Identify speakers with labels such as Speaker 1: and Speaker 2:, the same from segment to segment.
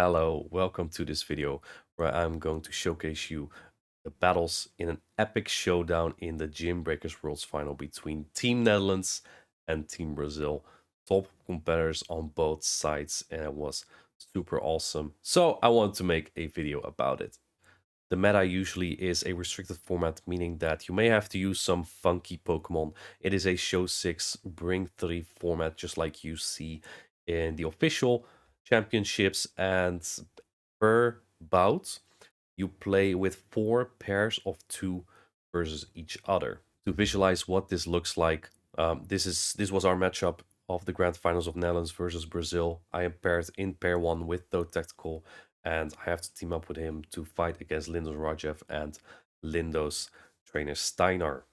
Speaker 1: Hello, welcome to this video where I'm going to showcase you the battles in an epic showdown in the Gymbreakers Worlds Final between Team Netherlands and Team Brazil. Top competitors on both sides, and it was super awesome. So I want to make a video about it. The meta usually is a restricted format, meaning that you may have to use some funky Pokemon. It is a show 6, bring 3 format, just like you see in the official championships. And per bout, you play with 4 pairs of 2 versus each other. To visualize what this looks like, this was our matchup of the grand finals of Netherlands versus Brazil. I am paired in pair 1 with Toad Tactical, and I have to team up with him to fight against Lindo's Rajev and Lindo's trainer Steinar.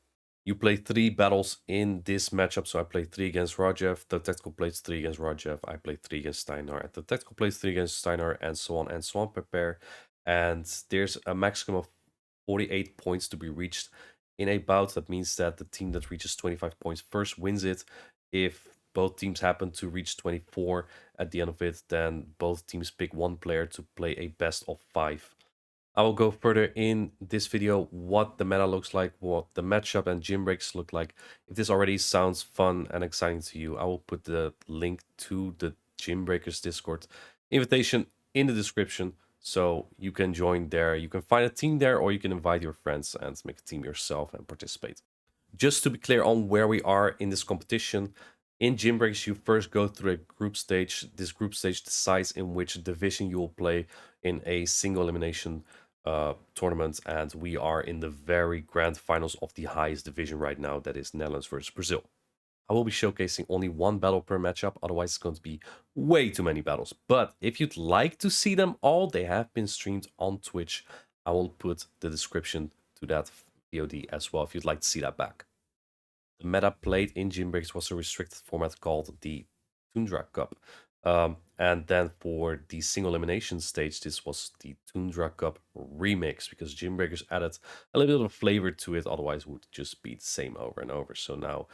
Speaker 1: You play 3 battles in this matchup, so I play 3 against Rajev, the Tactical plays 3 against Rajev, I play 3 against Steinar, and the Tactical plays 3 against Steinar, and so on per pair. And there's a maximum of 48 points to be reached in a bout. That means that the team that reaches 25 points first wins it. If both teams happen to reach 24 at the end of it, then both teams pick one player to play a best of 5. I will go further in this video what the meta looks like, what the matchup and gym breaks look like. If this already sounds fun and exciting to you, I will put the link to the Gymbreakers Discord invitation in the description, so you can join there. You can find a team there, or you can invite your friends and make a team yourself and participate. Just to be clear on where we are in this competition, in Gymbreakers you first go through a group stage. This group stage decides in which division you will play in a single elimination tournament, and we are in the very grand finals of the highest division right now, that is Netherlands versus Brazil. I will be showcasing only 1 battle per matchup, otherwise it's going to be way too many battles. But if you'd like to see them all, they have been streamed on Twitch. I will put the description to that VOD as well if you'd like to see that back. The meta played in Gymbreakers was a restricted format called the Tundra Cup. And then for the single elimination stage, this was the Tundra Cup remix, because Gymbreakers added a little bit of flavor to it, otherwise it would just be the same over and over. So now,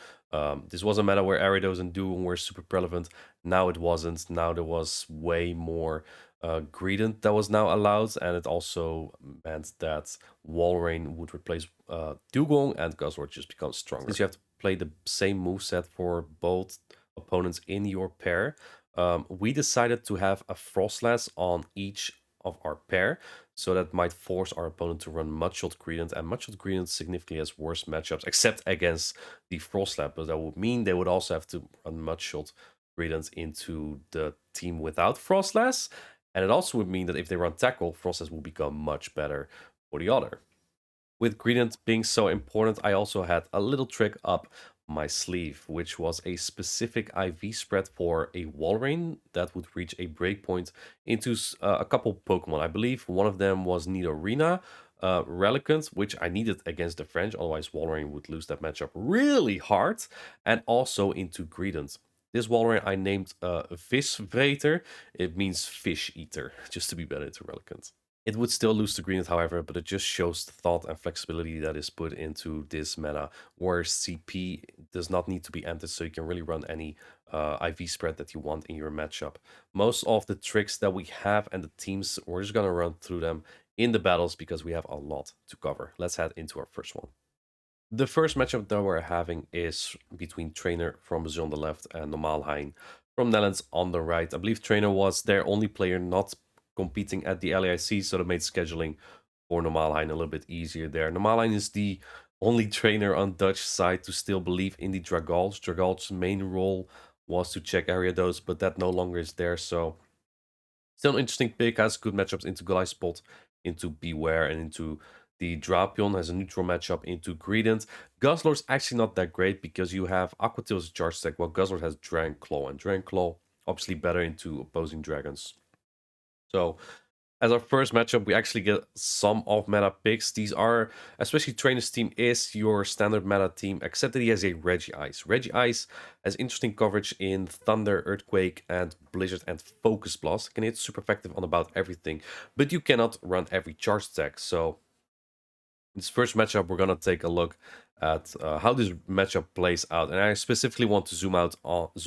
Speaker 1: this was a meta where Ariados and Duo were super prevalent. Now it wasn't. Now there was way more Greedent that was now allowed, and it also meant that Walrein would replace Dugong, and Guzzlord just becomes stronger. Since you have to play the same moveset for both opponents in your pair, we decided to have a Frostlass on each of our pair, so that might force our opponent to run Mudshot Greedent, and Mudshot Greedent significantly has worse matchups, except against the Frostlass, but that would mean they would also have to run Mudshot Greedent into the team without Frostlass, and it also would mean that if they run Tackle, Frostlass will become much better for the other. With Greedent being so important, I also had a little trick up my sleeve, which was a specific IV spread for a Walrein that would reach a breakpoint into a couple Pokemon. I believe one of them was Nidorina, Relicanth, which I needed against the French, otherwise Walrein would lose that matchup really hard, and also into Greedent. This Walrein I named Visvreter. It means fish eater, just to be better into Relicanth. It would still lose to Greedent, however, but it just shows the thought and flexibility that is put into this meta, where CP does not need to be entered, so you can really run any IV spread that you want in your matchup. Most of the tricks that we have and the teams, we're just going to run through them in the battles because we have a lot to cover. Let's head into our first one. The first matchup that we're having is between Trainer from Brazil on the left and Normal Hine from Netherlands on the right. I believe Trainer was their only player not competing at the LAIC, so that made scheduling for Normaline a little bit easier there. Normaline is the only trainer on Dutch side to still believe in the Dragals. Dragal's main role was to check Ariados, but that no longer is there, so still an interesting pick. Has good matchups into Goliath, into Beware, and into the Drapion. Has a neutral matchup into Greedent. Guzzlord's actually not that great because you have Aqua Tail's charge deck, while Guzzlord has Dragon Claw, and Dragon Claw obviously better into opposing dragons. So as our first matchup, we actually get some off meta picks. These are, especially Trainer's team is your standard meta team, except that he has a Regice. Regice has interesting coverage in Thunder, Earthquake, and Blizzard, and Focus Blast. Can hit super effective on about everything, but you cannot run every charge attack. So in this first matchup, we're gonna take a look at how this matchup plays out, and I specifically want to zoom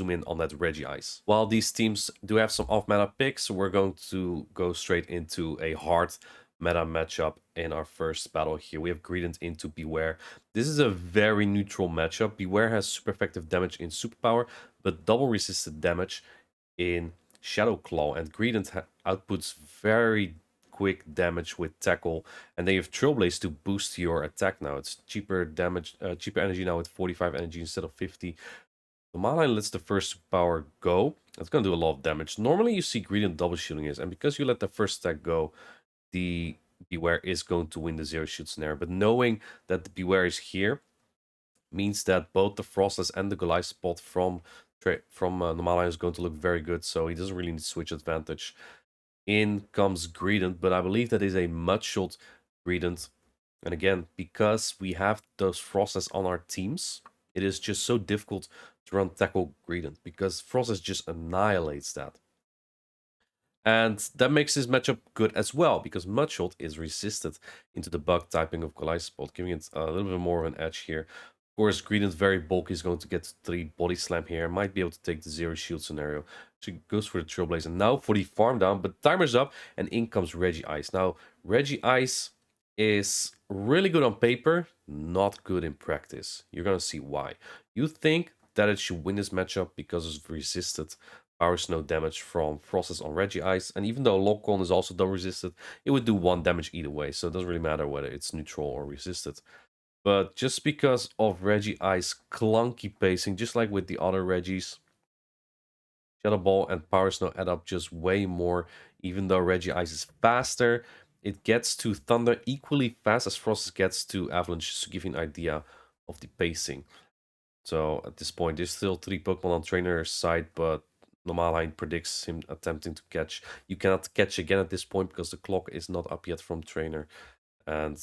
Speaker 1: in on that Reggie Ice. While these teams do have some off-meta picks, we're going to go straight into a hard meta matchup in our first battle here. We have Greedent into Beware. This is a very neutral matchup. Beware has super effective damage in superpower, but double resisted damage in Shadow Claw, and Greedent outputs very quick damage with tackle, and they have Trailblaze to boost your attack now. It's cheaper damage, cheaper energy now with 45 energy instead of 50. The Maline lets the first power go. It's going to do a lot of damage. Normally you see Greedent double shielding is, and because you let the first attack go, the Beware is going to win the zero shield scenario. But knowing that the Beware is here means that both the Frostless and the Goliath spot from Normaline is going to look very good, so he doesn't really need switch advantage. In comes Greedent, but I believe that is a mud-shot Greedent. And again, because we have those Frostless on our teams, it is just so difficult to run tackle Greedent, because Frostless just annihilates that. And that makes this matchup good as well, because Mudshot is resisted into the bug typing of Goliath Spot, giving it a little bit more of an edge here. Of course, Greedent very bulky, is going to get 3 body slam here, might be able to take the zero shield scenario. So he goes for the Trailblaze, and now for the farm down, but timer's up, and in comes Reggie Ice. Now, Reggie Ice is really good on paper, not good in practice. You're gonna see why. You think that it should win this matchup because it's resisted Power Snow damage from Frostless on Reggie Ice, and even though Lock On is also double resisted, it would do 1 damage either way, so it doesn't really matter whether it's neutral or resisted. But just because of Reggie Ice clunky pacing, just like with the other Reggies, Shadow Ball and Power Snow add up just way more. Even though Reggie Ice is faster, it gets to Thunder equally fast as Frostless gets to Avalanche, just to give you an idea of the pacing. So at this point, there's still 3 Pokemon on Trainer's side, but Normaline predicts him attempting to catch. You cannot catch again at this point because the clock is not up yet from Trainer. And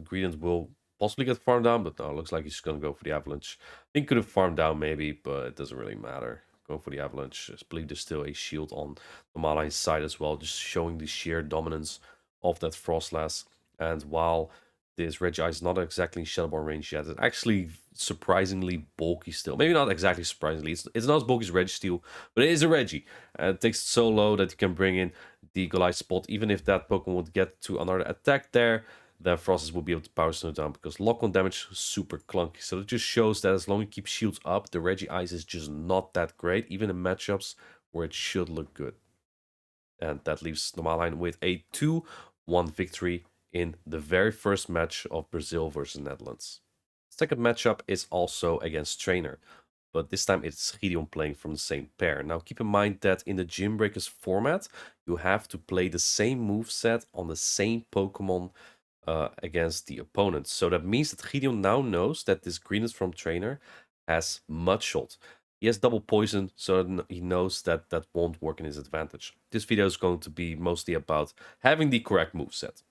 Speaker 1: Greedent will possibly get farmed down, but no, looks like he's going to go for the Avalanche. I think could have farmed down maybe, but it doesn't really matter. Going for the Avalanche. I believe there's still a shield on Normaline's side as well, just showing the sheer dominance of that Frostlass. And while this Reggie is not exactly in Shadowball range yet, it's actually surprisingly bulky still. Maybe not exactly surprisingly. It's not as bulky as Registeel, but it is a Reggie. And it takes it so low that you can bring in the Goliath spot. Even if that Pokemon would get to another attack there, then Frostless will be able to power snow down because lock-on damage is super clunky. So it just shows that as long as you keep shields up, the Reggie Ice is just not that great, even in matchups where it should look good. And that leaves Normaline with a 2-1 victory in the very first match of Brazil versus Netherlands. Second matchup is also against Trainer, but this time it's Gideon playing from the same pair. Now keep in mind that in the Gymbreakers format, you have to play the same moveset on the same Pokemon against the opponent. So that means that Gideon now knows that this Greedent from Trainer has Mudshot. He has double poison, so he knows that that won't work in his advantage. This video is going to be mostly about having the correct moveset.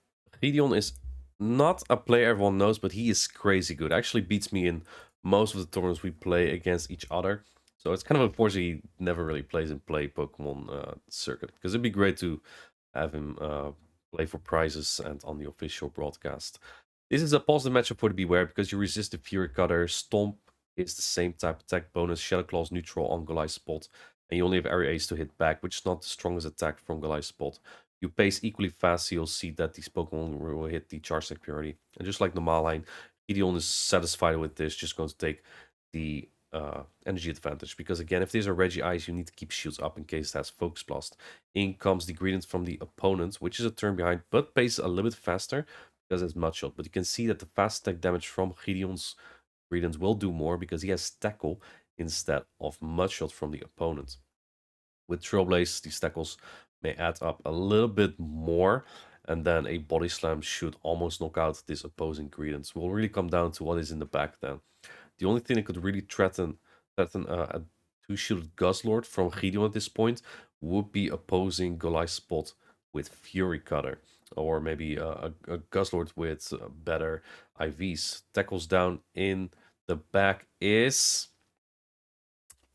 Speaker 1: Gideon is not a player everyone knows, but he is crazy good. Actually beats me in most of the tournaments we play against each other. So it's kind of unfortunate he never really plays in play Pokemon circuit, because it'd be great to have him play for prizes and on the official broadcast. This is a positive matchup for the Beware because you resist the Fury Cutter. Stomp is the same type attack bonus. Shadow Claw is neutral on Goliath Spot. And you only have Area Ace to hit back, which is not the strongest attack from Goliath Spot. You pace equally fast, so you'll see that these Pokemon will hit the Charge Attack priority. And just like the Maline, Gideon is satisfied with this, just going to take the energy advantage. Because again, if there's a Reggie Ice, you need to keep shields up in case it has Focus Blast. In comes the Greedent from the opponent, which is a turn behind, but paces a little bit faster because it's Mudshot. But you can see that the fast attack damage from Gideon's Greedent will do more because he has Tackle instead of Mudshot from the opponent. With Trailblaze, these tackles may add up a little bit more, and then a Body Slam should almost knock out this opposing Greedent. Will really come down to what is in the back then. The only thing that could really threaten a 2-shielded Guzzlord from Gideon at this point would be opposing Goliath Spot with Fury Cutter, or maybe a Guzzlord with better IVs. Tackles down in the back is...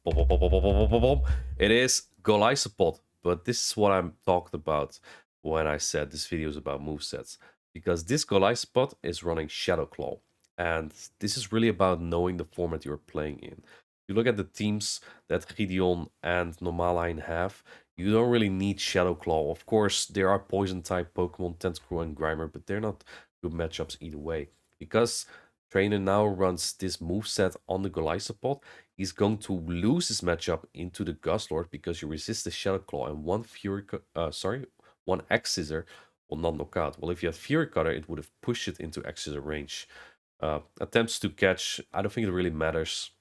Speaker 1: It is Goliath Spot, but this is what I'm talking about when I said this video is about movesets. Because this Goliath Spot is running Shadow Claw. And this is really about knowing the format you're playing in. You look at the teams that Gideon and Normaline have, you don't really need Shadow Claw. Of course, there are poison type Pokemon, Tentacruel and Grimer, but they're not good matchups either way. Because Trainer now runs this moveset on the Golisopod, he's going to lose this matchup into the Guzzlord because you resist the Shadow Claw and one X Scissor will not knock out. Well, if you had Fury Cutter, it would have pushed it into X Scissor range. Attempts to catch, I don't think it really matters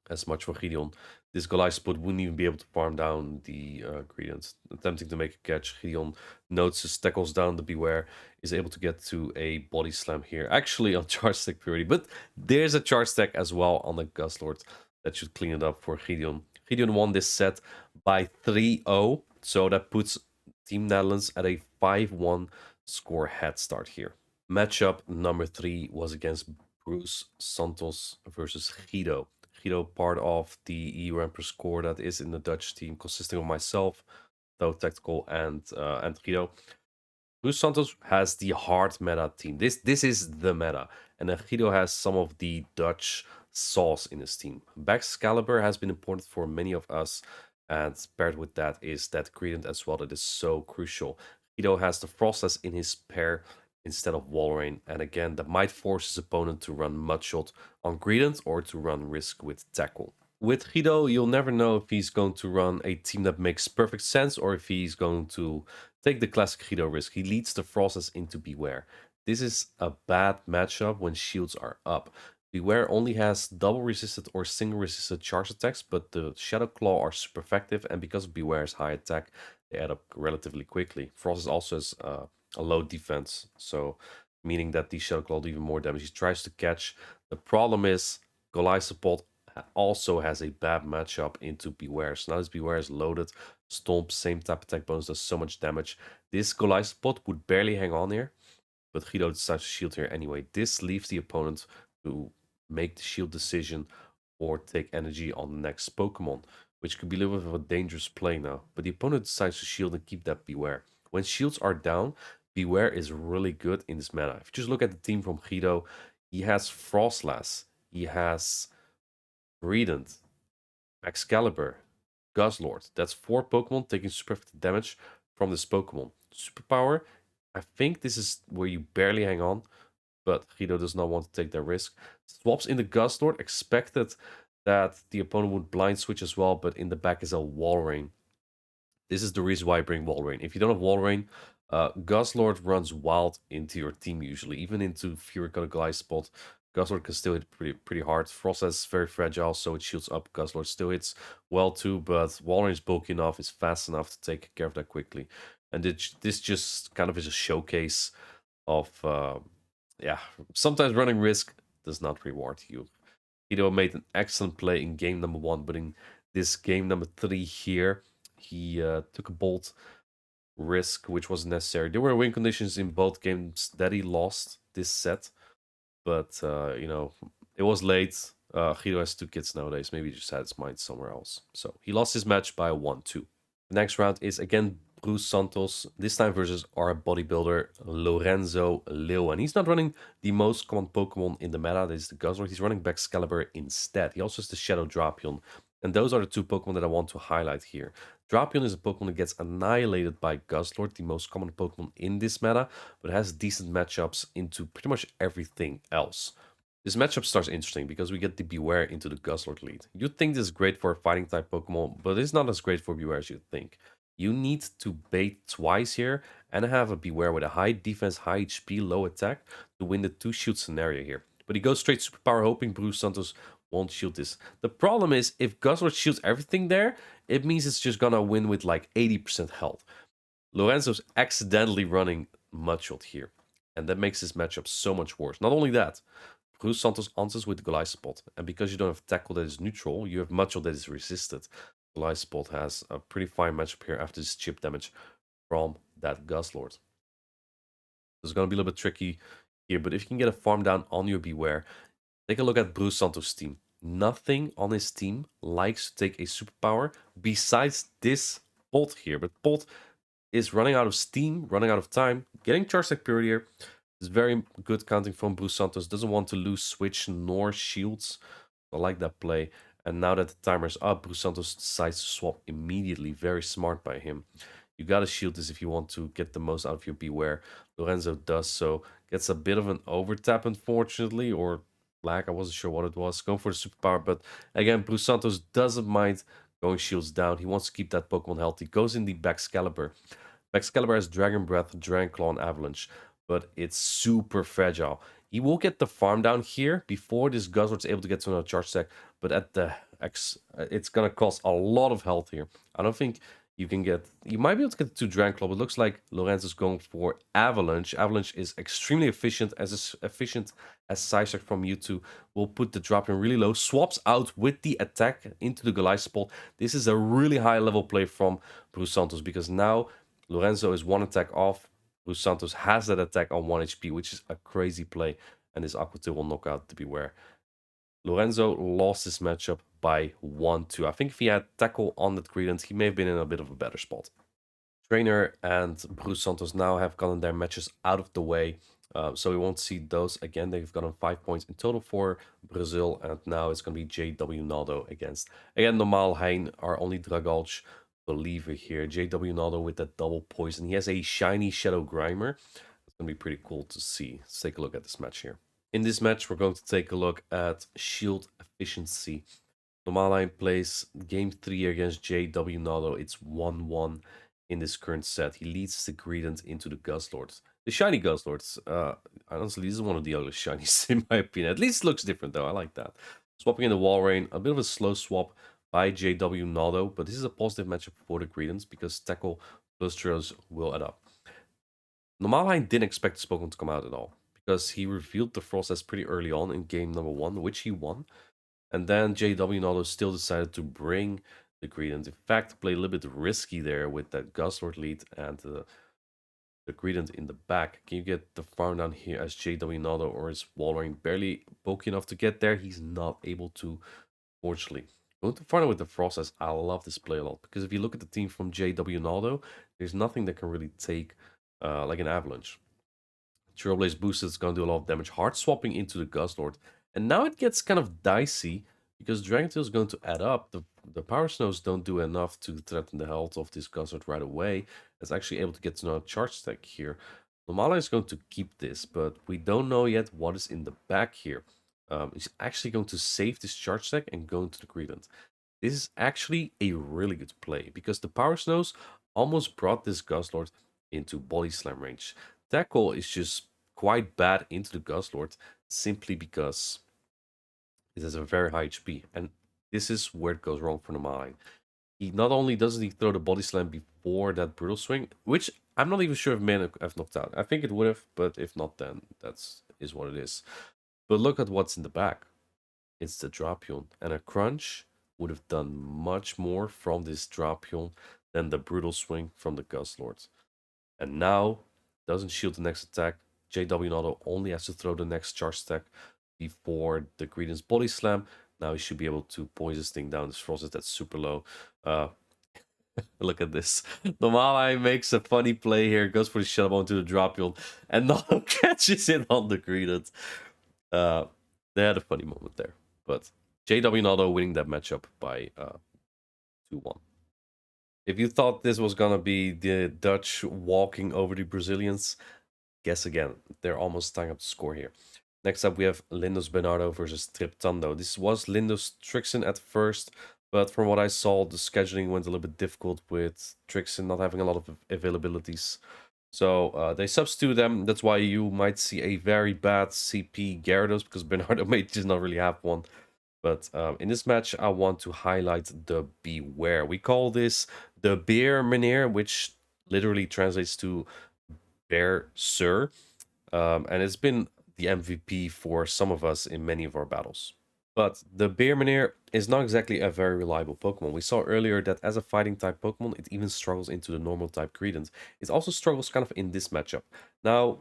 Speaker 1: as much for Gideon. This Golisopod wouldn't even be able to farm down the Gredients. Attempting to make a catch, Gideon notices, tackles down the Beware, is able to get to a body slam here. Actually on Charge Stack Purity, but there's a Charge Stack as well on the Guzzlord that should clean it up for Gideon. Gideon won this set by 3-0, so that puts Team Netherlands at a 5-1 score head start here. Matchup number 3 was against Bruce Santos versus Guido. Guido, part of the EU Emperor score that is in the Dutch team, consisting of myself, though Tactical, and Guido. Bruce Santos has the hard meta team. This is the meta, and Guido has some of the Dutch sauce in his team. Excalibur has been important for many of us, and paired with that is that gradient as well that is so crucial. Guido has the Frostless in his pair instead of Walrein, and again that might force his opponent to run Mudshot on gradient or to run Risk with Tackle. With Guido, you'll never know if he's going to run a team that makes perfect sense or if he's going to take the classic Guido risk. He leads the Frostless into Beware. This is a bad matchup when shields are up. Beware only has double resisted or single resisted charge attacks, but the Shadow Claw are super effective, and because of Beware's high attack, they add up relatively quickly. Frostless also has a low defense, so meaning that the Shadow Claw do even more damage. He tries to catch. The problem is Golisopod also has a bad matchup into Beware. So now this Beware is loaded. Stomp, same type attack bonus, does so much damage. This Golisopod would barely hang on here, but Guido decides to shield here anyway. This leaves the opponent to make the shield decision or take energy on the next Pokemon, which could be a little bit of a dangerous play now. But the opponent decides to shield and keep that Beware. When shields are down, Beware is really good in this meta. If you just look at the team from Guido, he has Frostlass, he has Redent, Excalibur, Guzzlord. That's 4 Pokemon taking super effective damage from this Pokemon. Superpower, I think this is where you barely hang on, but Guido does not want to take that risk. Swaps in the Guzzlord, expected that the opponent would blind switch as well, but in the back is a Walrein. This is the reason why I bring Walrein. If you don't have Walrein, Guzzlord runs wild into your team usually, even into Fury Cutter Golisopod. Guzzlord can still hit pretty hard. Frost is very fragile, so it shields up. Guzzlord still hits well too, but Walrein is bulky enough, is fast enough to take care of that quickly. And this just kind of is a showcase of, yeah, sometimes running risk does not reward you. Kedoo made an excellent play in game number 1, but in this game number 3 here, he took a bold risk, which was necessary. There were win conditions in both games that he lost this set, but you know, it was late. Guido has 2 kids nowadays. Maybe he just had his mind somewhere else. So he lost his match by 1-2. The next round is again Bruce Santos, this time versus our bodybuilder Lorenzo Leo. And he's not running the most common Pokemon in the meta, that is the Guzzlord. He's running Excalibur instead. He also has the Shadow Drapion. And those are the 2 Pokemon that I want to highlight here. Drapion is a Pokemon that gets annihilated by Guzzlord, the most common Pokemon in this meta, but has decent matchups into pretty much everything else. This matchup starts interesting because we get the Beware into the Guzzlord lead. You'd think this is great for a fighting type Pokemon, but it's not as great for Beware as you'd think. You need to bait twice here and have a Beware with a high defense, high HP, low attack to win the 2-shield scenario here. But he goes straight Superpower, hoping Bruce Santos won't shield this. The problem is, if Guzzlord shields everything there, it means it's just gonna win with like 80% health. Lorenzo's accidentally running Mudshot here, and that makes this matchup so much worse. Not only that, Bruce Santos answers with Golisopod, and because you don't have Tackle that is neutral, you have Mudshot that is resisted. Golisopod has a pretty fine matchup here after this chip damage from that Guzzlord. It's going to be a little bit tricky here, but if you can get a farm down on your Beware, take a look at Bruce Santos' team. Nothing on his team likes to take a superpower besides this Bolt here, but Bolt is running out of steam, running out of time, getting Charge Stack Purity here. It's very good counting from Bruce Santos. Doesn't want to lose switch nor shields. I like that play. And now that the timer's up, Bruce Santos decides to swap immediately. Very smart by him. You gotta shield this if you want to get the most out of your Beware. Lorenzo does so. Gets a bit of an overtap, unfortunately, or lag. I wasn't sure what it was. Going for the superpower, but again, Bruce Santos doesn't mind going shields down. He wants to keep that Pokemon healthy. Goes in the Baxcalibur. Baxcalibur has Dragon Breath, Dragon Claw, and Avalanche, but it's super fragile. He will get the farm down here before this Guzzlord's able to get to another charge stack, but at the it's gonna cost a lot of health here. I don't think you can get. You might be able to get the 2 Dragon Claw, but it looks like Lorenzo's going for Avalanche. Avalanche is extremely efficient, as Side Stack from Mewtwo. Will put the drop in really low, swaps out with the attack into the Goliath spot. This is a really high level play from Bruce Santos because now Lorenzo is 1 attack off. Bruce Santos has that attack on 1 HP, which is a crazy play. And this Aqua Tail will knock out the Beware. Lorenzo lost this matchup by 1-2. I think if he had tackle on that Credence, he may have been in a bit of a better spot. Trainer and Bruce Santos now have gotten their matches out of the way. So we won't see those again. They've gotten 5 points in total for Brazil. And now it's going to be JWNaldo against, again, Normal Hine, our only Dragulch believer here. JWNaldo with that double poison. He has a shiny Shadow Grimer. It's going to be pretty cool to see. Let's take a look at this match here. In this match, we're going to take a look at shield efficiency. Normaline plays game 3 against JWNaldo. It's 1-1 in this current set. He leads the Greedent into the Guzzlord. The shiny Guzzlord. Honestly, this is one of the other shinies in my opinion. At least it looks different though. I like that. Swapping in the Walrein. A bit of a slow swap by JWNaldo, but this is a positive matchup for the Greedents because tackle plus Trios will add up. Normaline didn't expect this Pokemon to come out at all because he revealed the Frost pretty early on in game number 1, which he won. And then JWNaldo still decided to bring the Greedent. In fact, play a little bit risky there with that Guzzlord lead and the Greedent in the back. Can you get the farm down here as JWNaldo, or is Walrein barely bulky enough to get there? He's not able to, fortunately. Going to farm with the Frost, I love this play a lot because if you look at the team from JWNaldo, there's nothing that can really take like an Avalanche. Trailblaze boosted is going to do a lot of damage. Hard swapping into the Guzzlord. And now it gets kind of dicey because Dragon Tail is going to add up. The Power Snows don't do enough to threaten the health of this Guzzlord right away. It's actually able to get to another charge stack here. Normala is going to keep this, but we don't know yet what is in the back here. He's actually going to save this charge stack and go into the Greedent. This is actually a really good play because the Power Snows almost brought this Guzzlord into Body Slam range. Tackle is just quite bad into the Guzzlord simply because it has a very high HP. And this is where it goes wrong for Normaline. He not only doesn't he throw the Body Slam before that Brutal Swing, which I'm not even sure if may have knocked out. I think it would have, but if not, then is what it is. But look at what's in the back. It's the Drapion. And a Crunch would have done much more from this Drapion than the Brutal Swing from the Guzzlord. And now, doesn't shield the next attack. JWNaldo only has to throw the next charge stack before the Greedent's Body Slam. Now he should be able to poise this thing down. This Frost that's super low. Look at this. Normaline makes a funny play here. Goes for the Shadow Bone to the Drapion. And Naldo catches it on the Greedent. They had a funny moment there. But JWNaldo winning that matchup by 2-1. If you thought this was gonna be the Dutch walking over the Brazilians, guess again. They're almost tying up the score here. Next up, we have Lindo's Bernardo versus Trip Tondo. This was Lindo's Trixen at first, but from what I saw, the scheduling went a little bit difficult with Trixen not having a lot of availabilities. So they substitute them. That's why you might see a very bad CP Gyarados because Bernardo may just not really have one. But in this match, I want to highlight the Beware. We call this the Beer Meneer, which literally translates to Bear Sir. And it's been the MVP for some of us in many of our battles. But the Beer Meneer is not exactly a very reliable Pokemon. We saw earlier that as a fighting type Pokemon, it even struggles into the normal type Greedent. It also struggles kind of in this matchup. Now,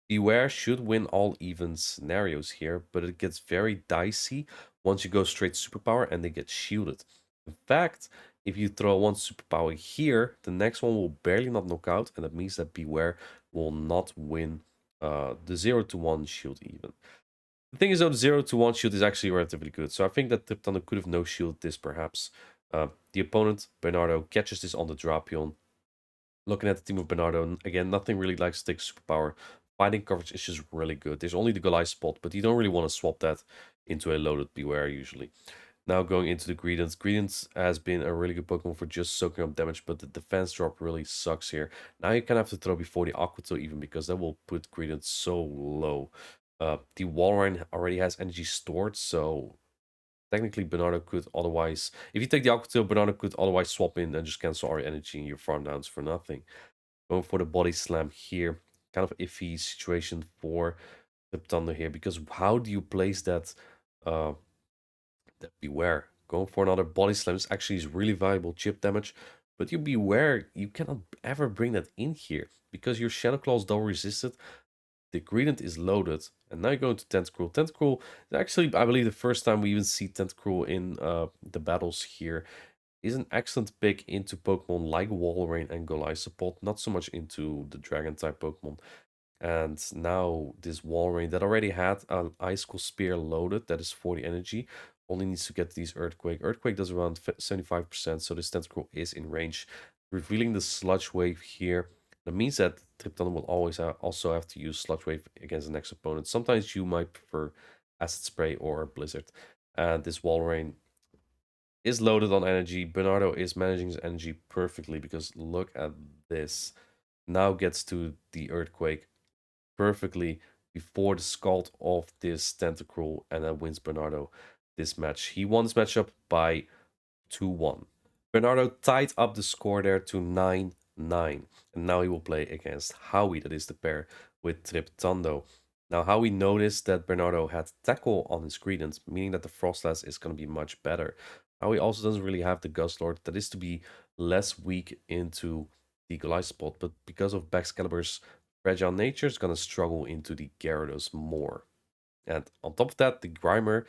Speaker 1: Beware should win all even scenarios here, but it gets very dicey once you go straight superpower and they get shielded. In fact, if you throw one superpower here, the next one will barely not knock out, and that means that Beware will not win the 0 to 1 shield even. The thing is though, the 0 to 1 shield is actually relatively good. So I think that Tondo could have no shielded this perhaps. The opponent, Bernardo, catches this on the Drapion. Looking at the team of Bernardo, again, nothing really likes to take superpower. Fighting coverage is just really good. There's only the Goliath spot, but you don't really want to swap that into a loaded Beware usually. Now going into the Greedents. Greedents has been a really good Pokemon for just soaking up damage, but the defense drop really sucks here. Now you kind of have to throw before the Aqua Tail even, because that will put Greedents so low. The Walrein already has energy stored, so technically Bernardo could otherwise... If you take the Aqua Tail, Bernardo could otherwise swap in and just cancel all your energy and your farm downs for nothing. Going for the Body Slam here. Kind of iffy situation for the Tondo here, because how do you place that... Beware. Going for another Body Slam is actually really valuable chip damage, but you beware, you cannot ever bring that in here, because your Shadow Claw is double resisted, the Gradient is loaded, and now you go into Tentacruel. Tentacruel is actually, I believe, the first time we even see Tentacruel in the battles here. Is an excellent pick into Pokemon like Walrein and Goliath support, not so much into the Dragon-type Pokemon. And now this Walrein that already had an Icicle Spear loaded, that is 40 energy, only needs to get these Earthquake. Earthquake does around 75%, so this Tentacruel is in range. Revealing the Sludge Wave here. That means that Triptana will always also have to use Sludge Wave against the next opponent. Sometimes you might prefer Acid Spray or Blizzard. And this Walrein is loaded on energy. Bernardo is managing his energy perfectly, because look at this. Now gets to the Earthquake perfectly before the Scald of this Tentacruel, and then wins Bernardo this match. He won this matchup by 2-1. Bernardo tied up the score there to 9-9. And now he will play against Howie, that is the pair with Trip Tondo. Now Howie noticed that Bernardo had Tackle on his Greedent, meaning that the Frostlass is going to be much better. Howie also doesn't really have the Guzzlord, that is to be less weak into the Goliath spot, but because of Baxcalibur's fragile nature, is going to struggle into the Gyarados more. And on top of that, the Grimer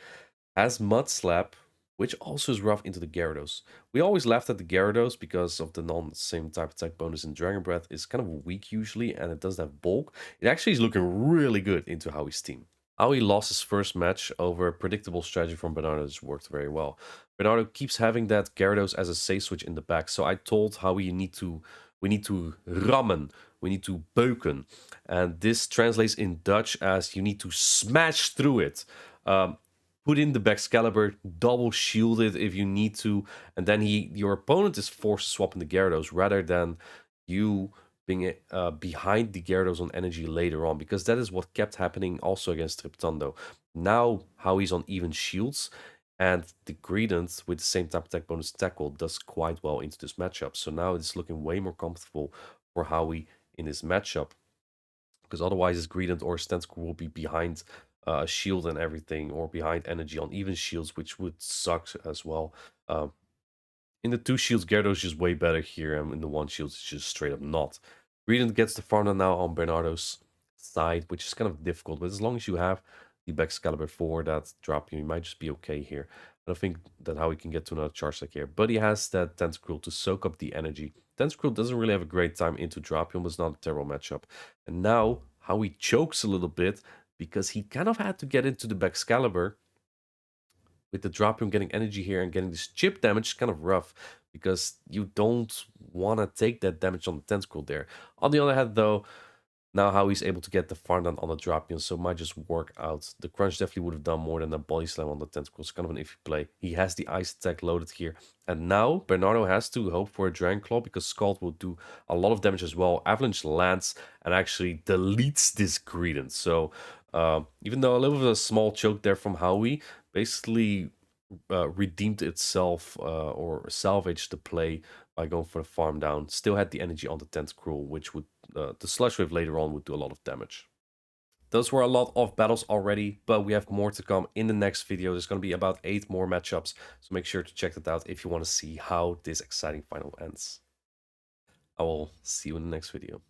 Speaker 1: has Mud Slap, which also is rough into the Gyarados. We always laughed at the Gyarados because of the non-same type attack bonus in Dragon Breath. It's kind of weak usually, and it doesn't have bulk. It actually is looking really good into Howie's team. Howie lost his first match over a predictable strategy from Bernardo that's worked very well. Bernardo keeps having that Gyarados as a safe switch in the back, so I told Howie we need to rammen, we need to beuken. And this translates in Dutch as you need to smash through it. Put in the Baxcalibur, double shield it if you need to, and then your opponent is forced to swap in the Gyarados rather than you being behind the Gyarados on energy later on, because that is what kept happening also against Triptondo. Now Howie's on even shields, and the Greedent with the same type attack bonus Tackle does quite well into this matchup. So now it's looking way more comfortable for Howie in this matchup, because otherwise his Greedent or Stenscore will be behind shield and everything, or behind energy on even shields, which would suck as well. In the two shields, Gyarados is just way better here, and in the one shields, it's just straight up not. Greedent gets the farm now on Bernardo's side, which is kind of difficult, but as long as you have the Baxcalibur for that drop, you might just be okay here. I don't think that how he can get to another charge like here, but he has that Tentacruel to soak up the energy. Tentacruel doesn't really have a great time into Drapion, but it's not a terrible matchup. And now, how he chokes a little bit, because he kind of had to get into the Baxcalibur. With the Drapion getting energy here and getting this chip damage, kind of rough, because you don't want to take that damage on the Tentacruel there. On the other hand, though, now how he's able to get the farm down on the Drapion, so it might just work out. The Crunch definitely would have done more than a Body Slam on the Tentacruel. It's kind of an iffy play. He has the Ice Attack loaded here. And now Bernardo has to hope for a Dragon Claw, because Scald will do a lot of damage as well. Avalanche lands and actually deletes this Greedent. So even though a little bit of a small choke there from Howie, basically redeemed itself or salvaged the play by going for the farm down. Still had the energy on the Tentacruel, which would the Slush Wave later on would do a lot of damage. Those were a lot of battles already, but we have more to come in the next video. There's going to be about 8 more matchups, so make sure to check that out if you want to see how this exciting final ends. I will see you in the next video.